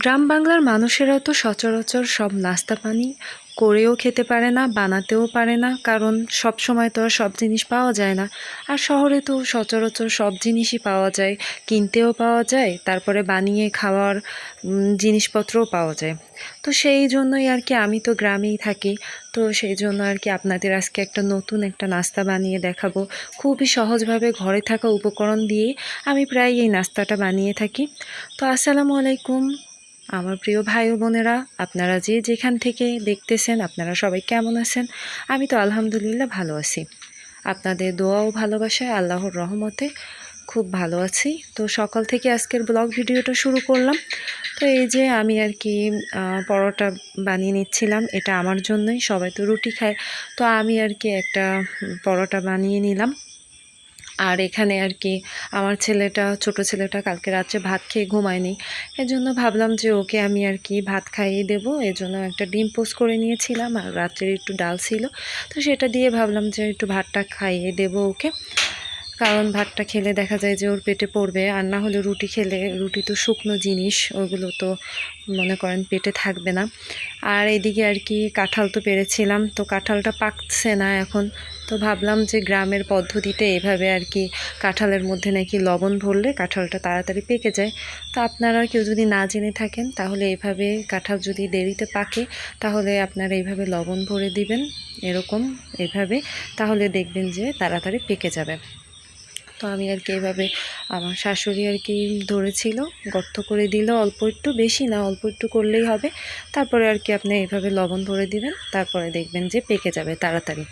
গ্রাম বাংলার মানুষেরা তো সচরাচর সব নাস্তা পানি করেও খেতে পারে না, বানাতেও পারে না, কারণ সব সময় তো আর সব জিনিস পাওয়া যায় না। আর শহরে তো সচরাচর সব জিনিসই পাওয়া যায়, কিনতেও পাওয়া যায়, তারপরে বানিয়ে খাওয়ার জিনিসপত্রও পাওয়া যায়। তো সেই জন্যই আর কি আমি তো গ্রামেই থাকি। তো সেই জন্য আর কি আপনাদের আজকে একটা নতুন একটা নাস্তা বানিয়ে দেখাবো। খুবই সহজভাবে ঘরে থাকা উপকরণ দিয়েই আমি প্রায় এই নাস্তাটা বানিয়ে থাকি। তো আসসালামু আলাইকুম আমার প্রিয় ভাই ও বোনেরা, আপনারা যে যেখান থেকে দেখতেছেন, আপনারা সবাই কেমন আছেন? আমি তো আলহামদুলিল্লাহ ভালো আছি। আপনাদের দোয়া ও ভালোবাসায় আল্লাহর রহমতে খুব ভালো আছি। তো সকাল থেকে আজকের ব্লগ ভিডিওটা শুরু করলাম। তো এই যে আমি আর কি পরোটা বানিয়ে নিচ্ছিলাম, এটা আমার জন্যই, সবাই তো রুটি খায়। তো আমি আর কি একটা পরোটা বানিয়ে নিলাম। আর এখানে আর কি আমার ছোট ছেলেটা কালকে রাত্রে ভাত খেয়ে ঘুমায়নি। এজন্য ভাবলাম যে ওকে আমি আর কি ভাত খাইয়ে দেবো। এজন্য একটা ডিম পোস্ট করে নিয়েছিলাম, আর রাত্রের একটু ডাল ছিল। তো সেটা দিয়ে ভাবলাম যে একটু ভাতটা খাইয়ে দেবো ওকে। কারণ ভাতটা খেলে দেখা যায় যে ওর পেটে পড়বে, আর না হলে রুটি খেলে, রুটি তো শুকনো জিনিস, ওগুলো তো মনে করেন পেটে থাকবে না। আর এদিকে আর কি কাঁঠাল তো পেরেছিলাম, তো কাঁঠালটা পাকছে না এখন। তো ভাবলাম যে গ্রামের পদ্ধতিতে এভাবে আর কি কাঁঠালের মধ্যে নাকি লবণ ভরলে কাঁঠালটা তাড়াতাড়ি পেকে যায়। তো আপনারা কেউ যদি না জেনে থাকেন, তাহলে এভাবে কাঁঠাল যদি দেরিতে পাকে, তাহলে আপনারা এইভাবে লবণ ভরে দিবেন, এরকম এভাবে, তাহলে দেখবেন যে তাড়াতাড়ি পেকে যাবে। তো আমি আর কি এভাবে, আমার শাশুড়ি আর কি ধরেছিল, গর্ত করে দিল অল্প একটু, বেশি না, অল্প একটু করলেই হবে। তারপরে আর কি আপনি এইভাবে লবণ ভরে দিবেন, তারপরে দেখবেন যে পেকে যাবে তাড়াতাড়ি।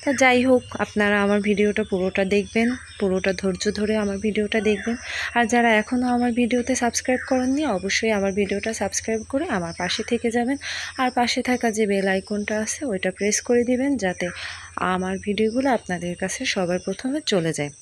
তা যাই হোক, আপনারা আমার ভিডিওটা পুরোটা দেখবেন, পুরোটা ধৈর্য ধরে আমার ভিডিওটা দেখবেন। আর যারা এখনও আমার ভিডিওতে সাবস্ক্রাইব করেননি, অবশ্যই আমার ভিডিওটা সাবস্ক্রাইব করে আমার পাশে থেকে যাবেন। আর পাশে থাকা যে বেল আইকনটা আছে ওইটা প্রেস করে দিবেন, যাতে আমার ভিডিওগুলো আপনাদের কাছে সবার প্রথমে চলে যায়।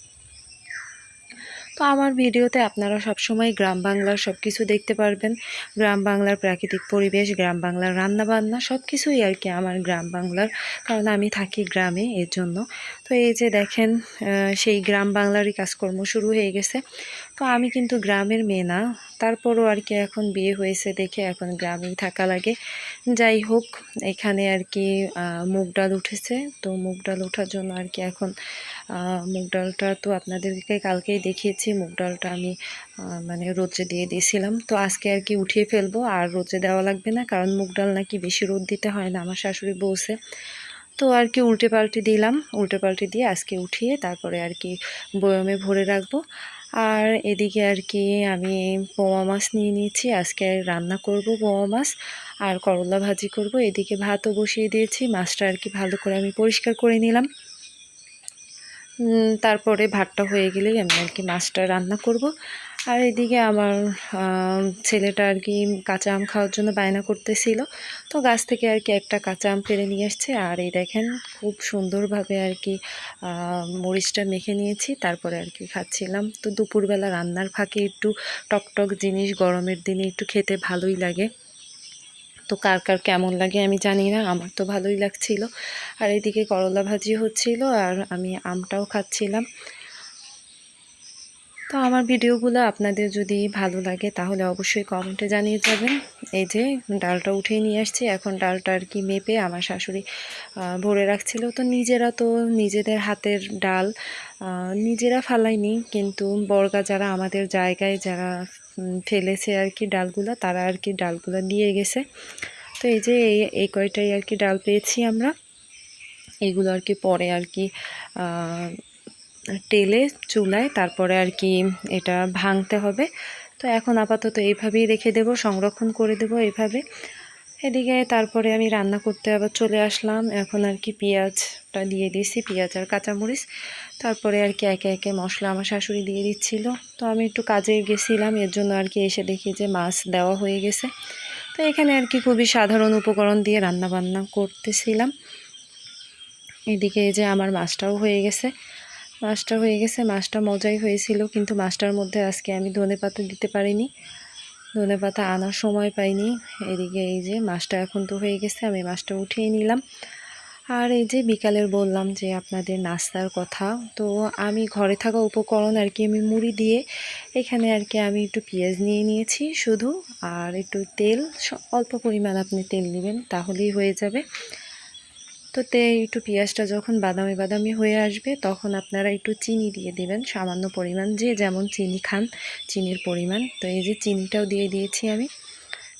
তো আমার ভিডিওতে আপনারা সবসময় গ্রাম বাংলার সব কিছু দেখতে পারবেন। গ্রাম বাংলার প্রাকৃতিক পরিবেশ, গ্রাম বাংলার রান্নাবান্না সব কিছুই আর কি আমার গ্রাম বাংলার, কারণ আমি থাকি গ্রামে, এর জন্য। তো এই যে দেখেন, সেই গ্রাম বাংলারই কাজকর্ম শুরু হয়ে গেছে। তো আমি কিন্তু গ্রামের মেয়ে না, তারপরও আর কি এখন বিয়ে হয়েছে দেখে এখন গ্রামেই থাকা লাগে। যাই হোক, এখানে আর কি মুগ ডাল উঠেছে, তো মুগ ডাল ওঠার জন্য আর কি এখন মুগ ডালটা তো আপনাদেরকে কালকেই দেখিয়েছি, মুগ ডালটা আমি মানে রোদে দিয়ে দিয়েছিলাম। তো আজকে আর কি উঠিয়ে ফেলবো, আর রোদে দেওয়া লাগবে না, কারণ মুগ ডাল নাকি বেশি রোদ দিতে হয় না, আমার শাশুড়ি বলছে। তো আর কি উল্টে পাল্টে দিলাম, উল্টে পাল্টে দিয়ে আজকে উঠিয়ে তারপরে আর কি বয়মে ভরে রাখবো। আর এদিকে আর কি আমি পোয়া মাছ নিয়ে নিয়েছি, আজকে রান্না করব পোয়া মাছ, আর করলা ভাজি করব। এদিকে ভাতও বসিয়ে দিয়েছি, মাছটা আর কি ভালো করে আমি পরিষ্কার করে নিলাম। তারপরে ভাতটা হয়ে গেলেই আমি আর কি মাছটা রান্না করব। আর এদিকে আমার ছেলেটা আর কি কাঁচা আম খাওয়ার জন্য বায়না করতেছিল, তো গাছ থেকে আর কি একটা কাঁচা আম পেড়ে নিয়ে আসছে। আর এই দেখেন, খুব সুন্দরভাবে আর কি মরিচটা মেখে নিয়েছি, তারপরে আর কি খাচ্ছিলাম। তো দুপুরবেলা রান্নার ফাঁকে একটু টকটক জিনিস গরমের দিনে একটু খেতে ভালোই লাগে। তো কার কার কেমন লাগে আমি জানি না, আমার তো ভালোই লাগছিল। আর এদিকে করলা ভাজি হচ্ছিল, আর আমি আমটাও খাচ্ছিলাম। তো আমার ভিডিওগুলো আপনাদের যদি ভালো লাগে তাহলে অবশ্যই কমেন্টে জানিয়ে যাবেন। এই যে ডালটা উঠিয়ে নিয়ে আসছি, এখন ডালটা আর কি মেপে আমার শাশুড়ি ভরে রাখছিল। তো নিজেরা তো নিজেদের হাতের ডাল নিজেরা ফালাইনি, কিন্তু বর্গা যারা আমাদের জায়গায় যারা ফেলেছে আর কি ডালগুলো, তারা আর কি ডালগুলো দিয়ে গেছে। তো এই যে এই কয়টাই আর কি ডাল পেয়েছি আমরা, এগুলো আর কি পরে আর কি টেলে চুলায় তারপরে আর কি এটা ভাঙতে হবে। তো এখন আপাতত এইভাবেই রেখে দেব, সংরক্ষণ করে দেব এইভাবে। এদিকে তারপরে আমি রান্না করতে আবার চলে আসলাম। এখন আর কি পেঁয়াজটা দিয়ে দিয়েছি, পেঁয়াজ আর কাঁচামরিচ। তারপরে আর কি একে একে মশলা আমার শাশুড়ি দিয়ে দিচ্ছিল। তো আমি একটু কাজে গেছিলাম, এর জন্য আর কি এসে দেখি যে মাছ দেওয়া হয়ে গেছে। তো এখানে আর কি খুবই সাধারণ উপকরণ দিয়ে রান্না বান্না করতেছিলাম। এদিকে এই যে আমার মাছটাও হয়ে গেছে, মাছটা মজাই হয়েছিল, কিন্তু মাছটার মধ্যে আজকে আমি ধনেপাতা দিতে পারিনি, ধনেপাতা আনার সময় পাইনি। এদিকে এই যে মাছটা এখন তো হয়ে গেছে, আমি মাছটা উঠিয়ে নিলাম। আর এই যে বিকালের বললাম যে আপনাদের নাস্তার কথা, তো আমি ঘরে থাকা উপকরণ আর কি আমি মুড়ি দিয়ে এখানে আর কি আমি একটু পেঁয়াজ নিয়ে নিয়েছি শুধু, আর একটু তেল, অল্প পরিমাণ আপনি তেল নেবেন তাহলেই হয়ে যাবে। তো একটু পেঁয়াজটা যখন বাদামি বাদামি হয়ে আসবে তখন আপনারা একটু চিনি দিয়ে দেবেন, সামান্য পরিমাণ, যে যেমন চিনি খান চিনির পরিমাণ। তো এই যে চিনিটাও দিয়ে দিয়েছি আমি।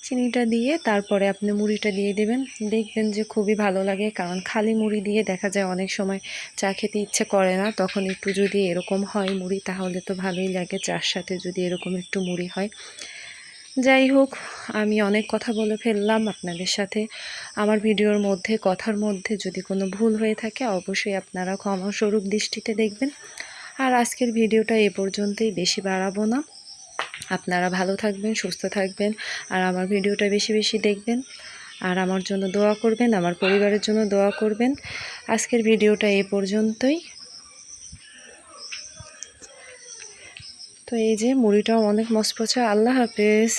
চিনিটা দিয়ে তারপরে আপনি মুড়িটা দিয়ে দেবেন, দেখবেন যে খুবই ভালো লাগে। কারণ খালি মুড়ি দিয়ে দেখা যায় অনেক সময় চা খেতে ইচ্ছে করে না, তখন একটু যদি এরকম হয় মুড়ি তাহলে তো ভালোই লাগে, চার সাথে যদি এরকম একটু মুড়ি হয়। যাই হোক, আমি অনেক কথা বলে ফেললাম আপনাদের সাথে। আমার ভিডিওর মধ্যে কথার মধ্যে যদি কোনো ভুল হয়ে থাকে অবশ্যই আপনারা ক্ষমাস্বরূপ দৃষ্টিতে দেখবেন। আর আজকের ভিডিওটা এ পর্যন্তই, বেশি বাড়াবো না। আপনারা ভালো থাকবেন, সুস্থ থাকবেন, আর আমার ভিডিওটা বেশি বেশি দেখবেন, আর আমার জন্য দোয়া করবেন, আমার পরিবারের জন্য দোয়া করবেন। আজকের ভিডিওটা এ পর্যন্তই। তো এই যে মুড়িটাও অনেক মচমচে। আল্লাহ হাফেজ।